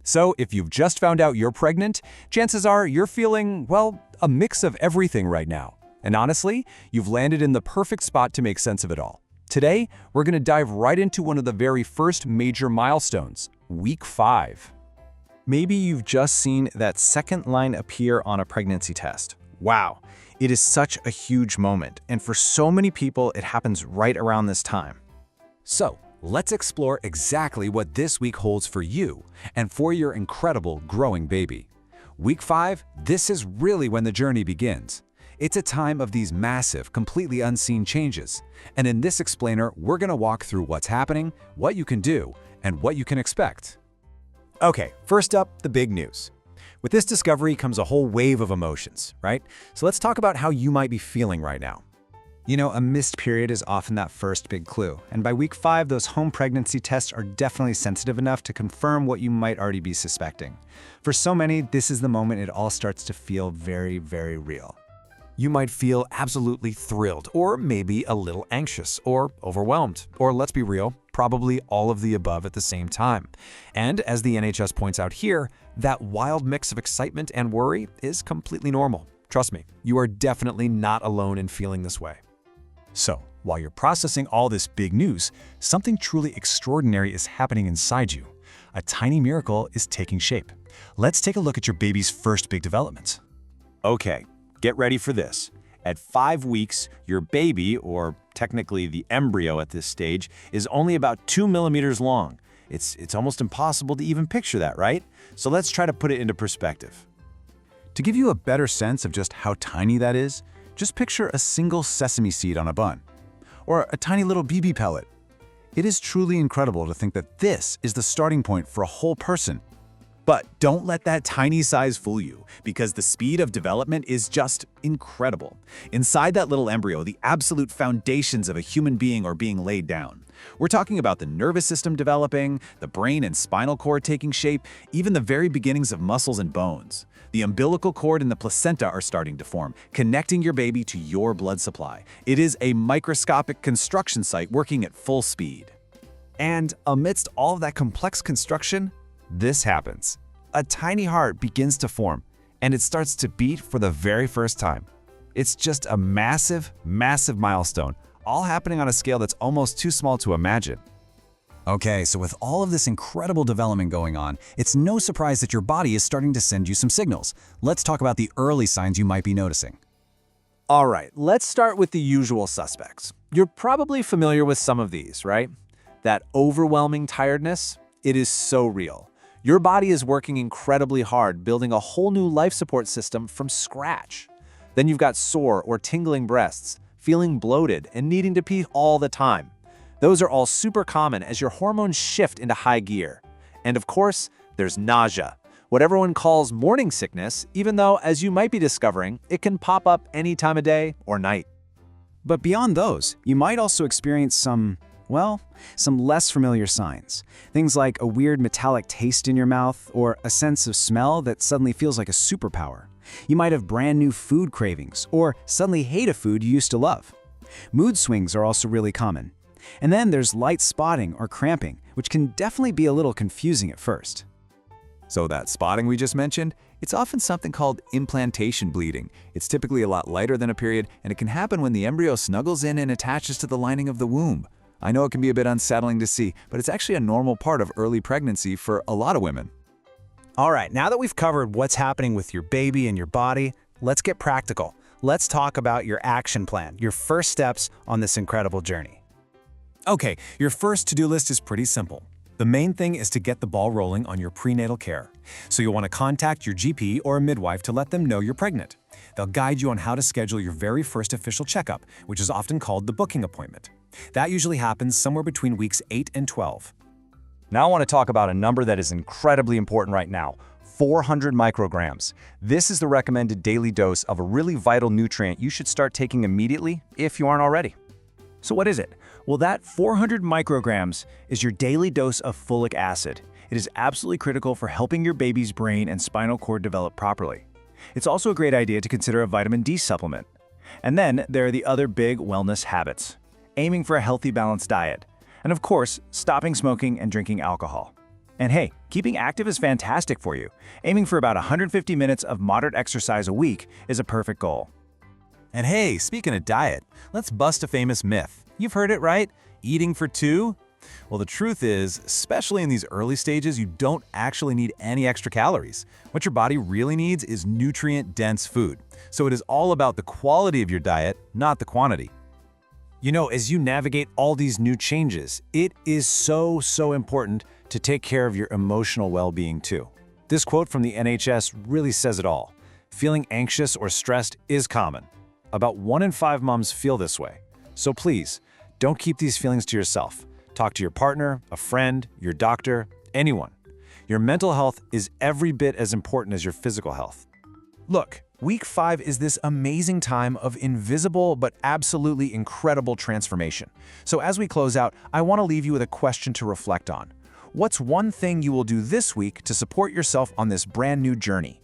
So if you've just found out you're pregnant, chances are you're feeling, well, a mix of everything right now. And honestly, you've landed in the perfect spot to make sense of it all. Today, we're going to dive right into one of the very first major milestones, week 5. Maybe you've just seen that second line appear on a pregnancy test. Wow, it is such a huge moment, and for so many people, it happens right around this time. So, let's explore exactly what this week holds for you and for your incredible growing baby. Week 5, this is really when the journey begins. It's a time of these massive, completely unseen changes. And in this explainer, we're going to walk through what's happening, what you can do, and what you can expect. Okay, first up, the big news. With this discovery comes a whole wave of emotions, right? So let's talk about how you might be feeling right now. You know, a missed period is often that first big clue, and by week 5, those home pregnancy tests are definitely sensitive enough to confirm what you might already be suspecting. For so many, this is the moment it all starts to feel very, very real. You might feel absolutely thrilled, or maybe a little anxious, or overwhelmed, or let's be real, probably all of the above at the same time. And as the NHS points out here, that wild mix of excitement and worry is completely normal. Trust me, you are definitely not alone in feeling this way. So, while you're processing all this big news, something truly extraordinary is happening inside you. A tiny miracle is taking shape. Let's take a look at your baby's first big development. Okay, get ready for this. At 5 weeks, your baby, or technically the embryo at this stage, is only about 2 millimeters long. It's almost impossible to even picture that, right? So let's try to put it into perspective. To give you a better sense of just how tiny that is, just picture a single sesame seed on a bun, or a tiny little BB pellet. It is truly incredible to think that this is the starting point for a whole person. But don't let that tiny size fool you, because the speed of development is just incredible. Inside that little embryo, the absolute foundations of a human being are being laid down. We're talking about the nervous system developing, the brain and spinal cord taking shape, even the very beginnings of muscles and bones. The umbilical cord and the placenta are starting to form, connecting your baby to your blood supply. It is a microscopic construction site working at full speed. And amidst all of that complex construction, this happens. A tiny heart begins to form, and it starts to beat for the very first time. It's just a massive, massive milestone, all happening on a scale that's almost too small to imagine. Okay, so with all of this incredible development going on, it's no surprise that your body is starting to send you some signals. Let's talk about the early signs you might be noticing. All right, let's start with the usual suspects. You're probably familiar with some of these, right? That overwhelming tiredness, it is so real. Your body is working incredibly hard, building a whole new life support system from scratch. Then you've got sore or tingling breasts, feeling bloated, and needing to pee all the time. Those are all super common as your hormones shift into high gear. And of course, there's nausea, what everyone calls morning sickness, even though, as you might be discovering, it can pop up any time of day or night. But beyond those, you might also experience some less familiar signs. Things like a weird metallic taste in your mouth or a sense of smell that suddenly feels like a superpower. You might have brand new food cravings or suddenly hate a food you used to love. Mood swings are also really common. And then there's light spotting or cramping, which can definitely be a little confusing at first. So that spotting we just mentioned, it's often something called implantation bleeding. It's typically a lot lighter than a period, and it can happen when the embryo snuggles in and attaches to the lining of the womb. I know it can be a bit unsettling to see, but it's actually a normal part of early pregnancy for a lot of women. All right, now that we've covered what's happening with your baby and your body, let's get practical. Let's talk about your action plan, your first steps on this incredible journey. Okay, your first to-do list is pretty simple. The main thing is to get the ball rolling on your prenatal care. So you'll want to contact your GP or a midwife to let them know you're pregnant. They'll guide you on how to schedule your very first official checkup, which is often called the booking appointment. That usually happens somewhere between weeks 8 and 12. Now I want to talk about a number that is incredibly important right now, 400 micrograms. This is the recommended daily dose of a really vital nutrient you should start taking immediately if you aren't already. So what is it? Well, that 400 micrograms is your daily dose of folic acid. It is absolutely critical for helping your baby's brain and spinal cord develop properly. It's also a great idea to consider a vitamin D supplement. And then there are the other big wellness habits. Aiming for a healthy, balanced diet. And of course, stopping smoking and drinking alcohol. And hey, keeping active is fantastic for you. Aiming for about 150 minutes of moderate exercise a week is a perfect goal. And hey, speaking of diet, let's bust a famous myth. You've heard it, right? Eating for two? Well, the truth is, especially in these early stages, you don't actually need any extra calories. What your body really needs is nutrient-dense food. So it is all about the quality of your diet, not the quantity. You know, as you navigate all these new changes, it is so important to take care of your emotional well-being too. This quote from the NHS really says it all. Feeling anxious or stressed is common. About 1 in 5 moms feel this way. So please, don't keep these feelings to yourself. Talk to your partner, a friend, your doctor, anyone. Your mental health is every bit as important as your physical health. Look, week 5 is this amazing time of invisible but absolutely incredible transformation. So as we close out, I want to leave you with a question to reflect on. What's one thing you will do this week to support yourself on this brand new journey?